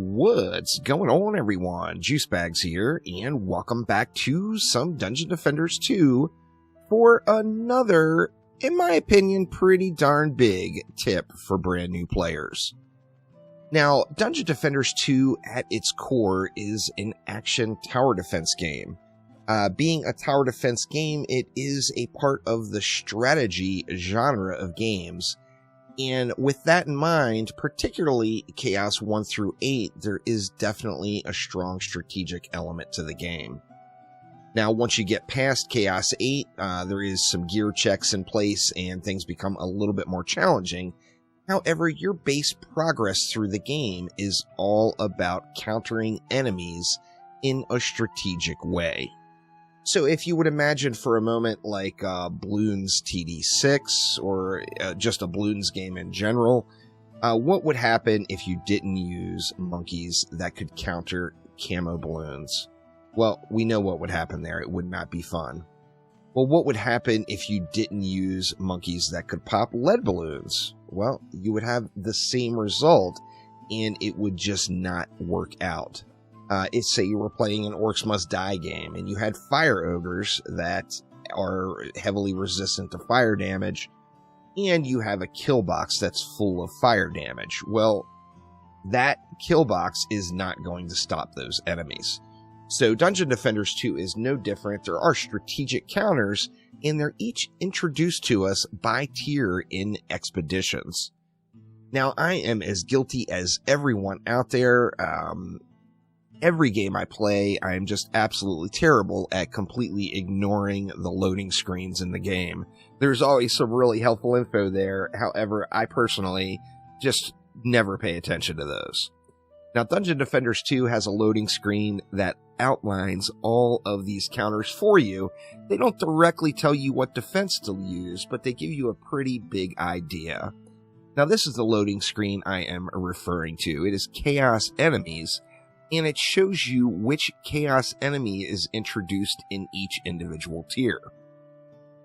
What's going on, everyone? Juicebags here, and welcome back to some Dungeon Defenders 2 for another, in my opinion, pretty darn big tip for brand new players. Now, Dungeon Defenders 2 at its core is an action tower defense game. Being a tower defense game, it is a part of the strategy genre of games. And with that in mind, particularly Chaos 1 through 8, there is definitely a strong strategic element to the game. Now, once you get past Chaos 8, there is some gear checks in place and things become a little bit more challenging. However, your base progress through the game is all about countering enemies in a strategic way. So if you would imagine for a moment like Bloons TD6 or just a Bloons game in general, what would happen if you didn't use monkeys that could counter camo balloons? Well, we know what would happen there. It would not be fun. Well, what would happen if you didn't use monkeys that could pop lead balloons? Well, you would have the same result, and it would just not work out. It's say you were playing an Orcs Must Die game, and you had fire ogres that are heavily resistant to fire damage, and you have a kill box that's full of fire damage. Well, that kill box is not going to stop those enemies. So Dungeon Defenders 2 is no different. There are strategic counters, and they're each introduced to us by tier in expeditions. Now, I am as guilty as everyone out there. Every game I play, I am just absolutely terrible at completely ignoring the loading screens in the game. There's always some really helpful info there. However, I personally just never pay attention to those. Now, Dungeon Defenders 2 has a loading screen that outlines all of these counters for you. They don't directly tell you what defense to use, but they give you a pretty big idea. Now, this is the loading screen I am referring to. It is Chaos Enemies, and it shows you which Chaos enemy is introduced in each individual tier.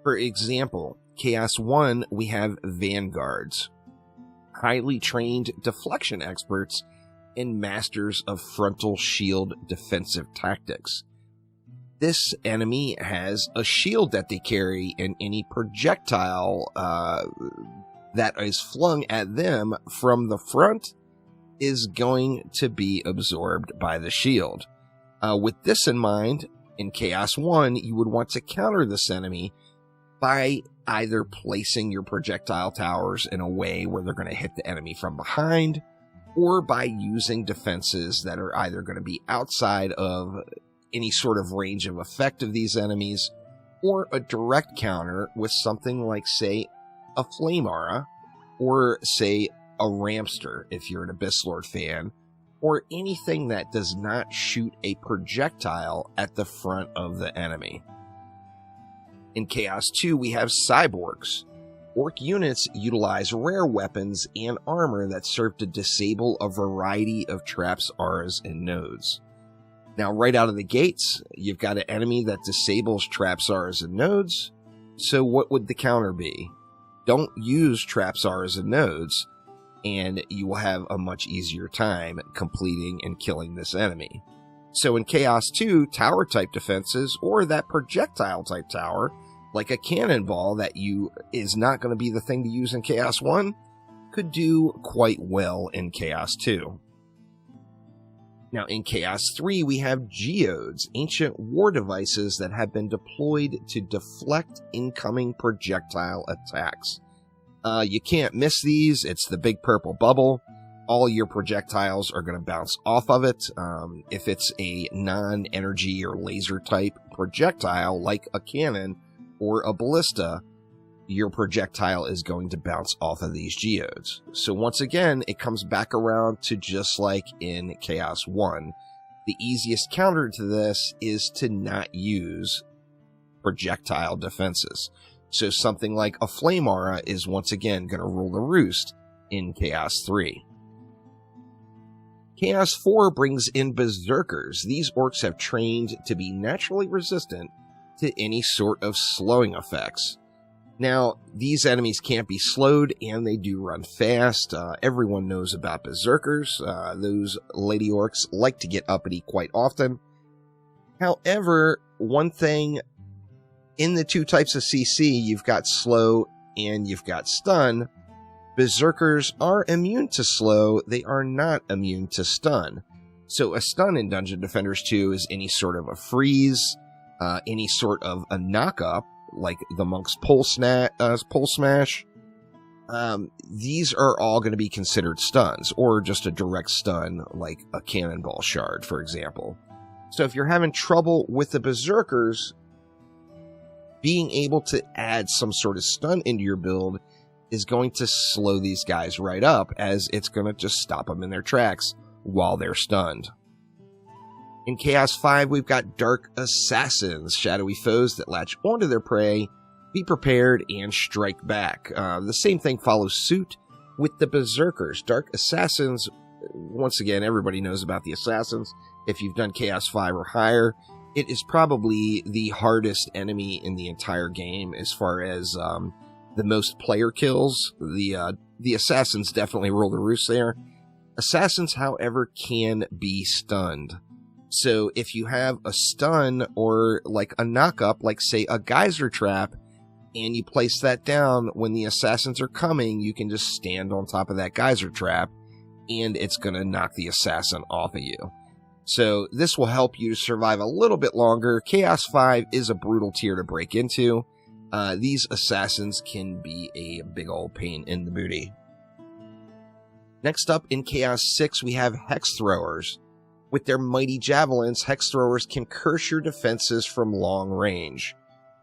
For example, Chaos 1, we have Vanguards, highly trained deflection experts and masters of frontal shield defensive tactics. This enemy has a shield that they carry, and any projectile that is flung at them from the front is going to be absorbed by the shield. With this in mind, in Chaos 1, you would want to counter this enemy by either placing your projectile towers in a way where they're going to hit the enemy from behind, or by using defenses that are either going to be outside of any sort of range of effect of these enemies, or a direct counter with something like, say, a Flame Aura, or, say, a Ramster, if you're an Abyss Lord fan, or anything that does not shoot a projectile at the front of the enemy. In Chaos 2, we have Cyborgs. Orc units utilize rare weapons and armor that serve to disable a variety of traps, auras, and nodes. Now, right out of the gates, you've got an enemy that disables traps, auras, and nodes. So what would the counter be? Don't use traps, auras, and nodes, and you will have a much easier time completing and killing this enemy. So in Chaos 2, tower-type defenses, or that projectile-type tower, like a cannonball that is not going to be the thing to use in Chaos 1, could do quite well in Chaos 2. Now in Chaos 3, we have geodes, ancient war devices that have been deployed to deflect incoming projectile attacks. You can't miss these. It's the big purple bubble. All your projectiles are going to bounce off of it. If it's a non-energy or laser type projectile like a cannon or a ballista, your projectile is going to bounce off of these geodes. So once again, it comes back around to just like in Chaos 1. The easiest counter to this is to not use projectile defenses. So something like a Flame Aura is once again going to rule the roost in Chaos 3. Chaos 4 brings in Berserkers. These orcs have trained to be naturally resistant to any sort of slowing effects. Now, these enemies can't be slowed, and they do run fast. Everyone knows about berserkers. Those lady orcs like to get uppity quite often. However, one thing in the two types of CC, you've got slow and you've got stun. Berserkers are immune to slow. They are not immune to stun. So a stun in Dungeon Defenders 2 is any sort of a freeze, any sort of a knock-up, like the monk's pole smash. These are all going to be considered stuns, or just a direct stun, like a cannonball shard, for example. So if you're having trouble with the berserkers, being able to add some sort of stun into your build is going to slow these guys right up, as it's going to just stop them in their tracks while they're stunned. In Chaos 5, we've got Dark Assassins, shadowy foes that latch onto their prey, be prepared, and strike back. The same thing follows suit with the Berserkers. Dark Assassins, once again, everybody knows about the Assassins. If you've done Chaos 5 or higher, it is probably the hardest enemy in the entire game as far as the most player kills. The Assassins definitely rule the roost there. Assassins, however, can be stunned. So if you have a stun or like a knock-up, like say a geyser trap, and you place that down when the assassins are coming, you can just stand on top of that geyser trap, and it's going to knock the assassin off of you. So this will help you survive a little bit longer. Chaos 5 is a brutal tier to break into. These assassins can be a big old pain in the booty. Next up in Chaos 6, we have Hex Throwers. With their mighty javelins, Hex Throwers can curse your defenses from long range.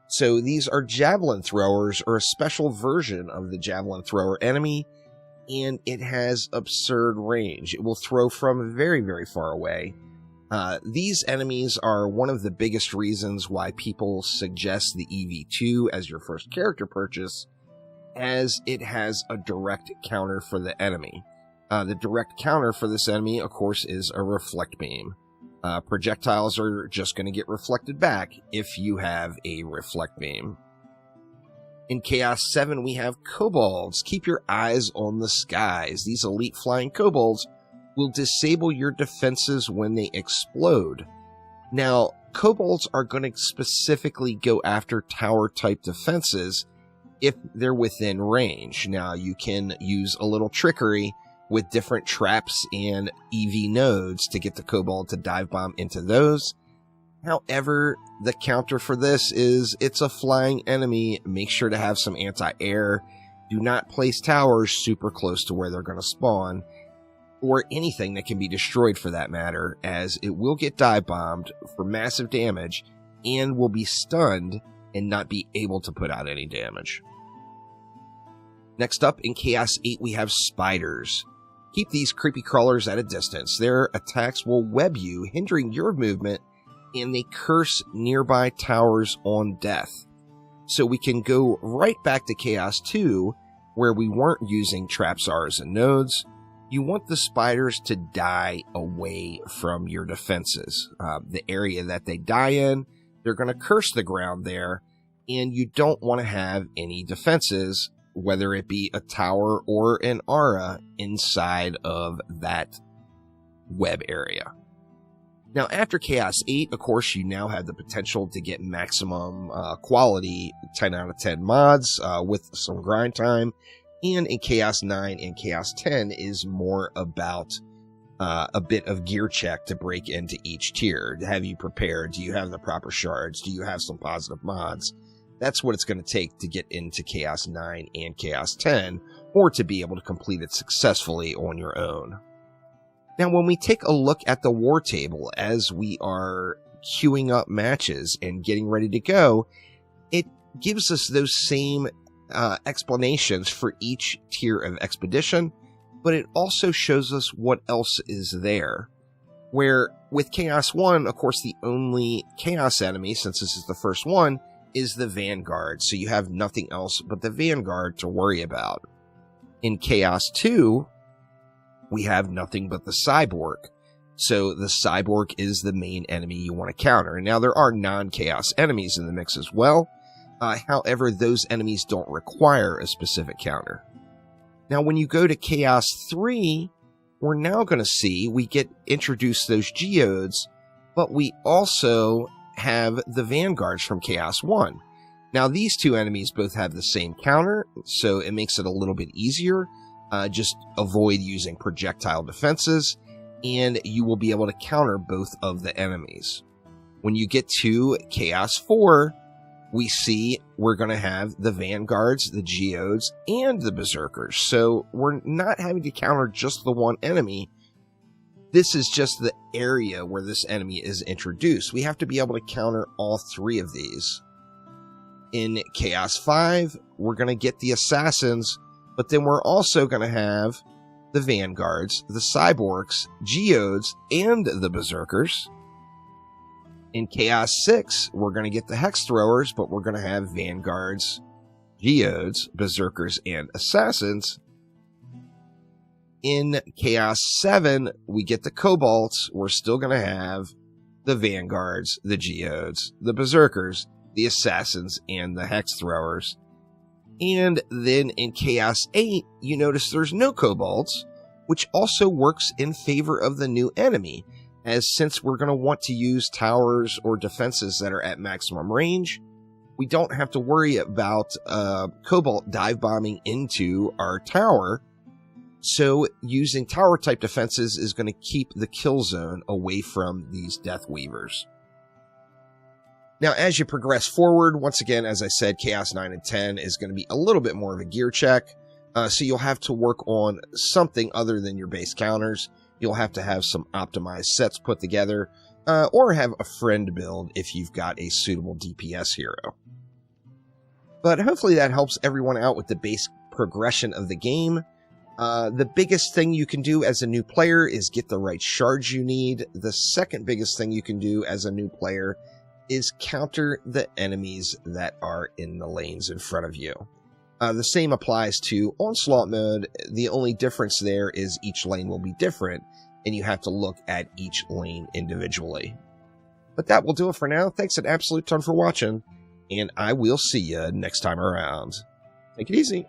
So these are javelin throwers, or a special version of the javelin thrower enemy, and it has absurd range. It will throw from very, very far away. These enemies are one of the biggest reasons why people suggest the EV2 as your first character purchase, as it has a direct counter for the enemy. The direct counter for this enemy, of course, is a reflect beam. Projectiles are just going to get reflected back if you have a reflect beam. In Chaos 7, we have kobolds. Keep your eyes on the skies. These elite flying kobolds will disable your defenses when they explode. Now, kobolds are going to specifically go after tower-type defenses if they're within range. Now, you can use a little trickery with different traps and EV nodes to get the kobold to dive bomb into those. However, the counter for this is it's a flying enemy. Make sure to have some anti-air. Do not place towers super close to where they're going to spawn, or anything that can be destroyed for that matter, as it will get dive bombed for massive damage and will be stunned and not be able to put out any damage. Next up in Chaos 8, we have spiders. Keep these creepy crawlers at a distance. Their attacks will web you, hindering your movement, and they curse nearby towers on death. So we can go right back to Chaos 2, where we weren't using trapsars and nodes. You want the spiders to die away from your defenses. The area that they die in, they're going to curse the ground there, and you don't want to have any defenses, whether it be a tower or an aura, inside of that web area. Now, after Chaos 8, of course, you now have the potential to get maximum quality 10 out of 10 mods with some grind time. And in Chaos 9 and Chaos 10 is more about a bit of gear check to break into each tier. Have you prepared? Do you have the proper shards? Do you have some positive mods? That's what it's going to take to get into Chaos 9 and Chaos 10, or to be able to complete it successfully on your own. Now, when we take a look at the war table as we are queuing up matches and getting ready to go, it gives us those same explanations for each tier of expedition, but it also shows us what else is there. Where with Chaos 1, of course, the only Chaos enemy, since this is the first one, is the Vanguard, so you have nothing else but the Vanguard to worry about. In Chaos 2, we have nothing but the Cyborg, so the Cyborg is the main enemy you want to counter. Now, there are non-Chaos enemies in the mix as well, However, those enemies don't require a specific counter. Now, when you go to Chaos 3, we're now going to see we get introduced those geodes, but we also have the vanguards from Chaos 1. Now, these two enemies both have the same counter, so it makes it a little bit easier. Just avoid using projectile defenses, and you will be able to counter both of the enemies. When you get to Chaos 4, we see we're going to have the vanguards, the geodes, and the berserkers. So we're not having to counter just the one enemy. This is just the area where this enemy is introduced. We have to be able to counter all three of these. In Chaos 5, we're going to get the assassins, but then we're also going to have the vanguards, the cyborgs, geodes, and the berserkers. In Chaos 6, we're going to get the hex throwers, but we're going to have vanguards, geodes, berserkers, and assassins. In Chaos 7, we get the kobolds. We're still going to have the vanguards, the geodes, the berserkers, the assassins, and the hex throwers. And then in Chaos 8, you notice there's no kobolds, which also works in favor of the new enemy, as since we're going to want to use towers or defenses that are at maximum range, we don't have to worry about Cobalt dive bombing into our tower. So using tower type defenses is going to keep the kill zone away from these Death Weavers. Now, as you progress forward, once again, as I said, Chaos 9 and 10 is going to be a little bit more of a gear check. So you'll have to work on something other than your base counters. You'll have to have some optimized sets put together, or have a friend build if you've got a suitable DPS hero. But hopefully that helps everyone out with the base progression of the game. The biggest thing you can do as a new player is get the right shards you need. The second biggest thing you can do as a new player is counter the enemies that are in the lanes in front of you. The same applies to Onslaught mode. The only difference there is each lane will be different, and you have to look at each lane individually. But that will do it for now. Thanks an absolute ton for watching, and I will see you next time around. Take it easy.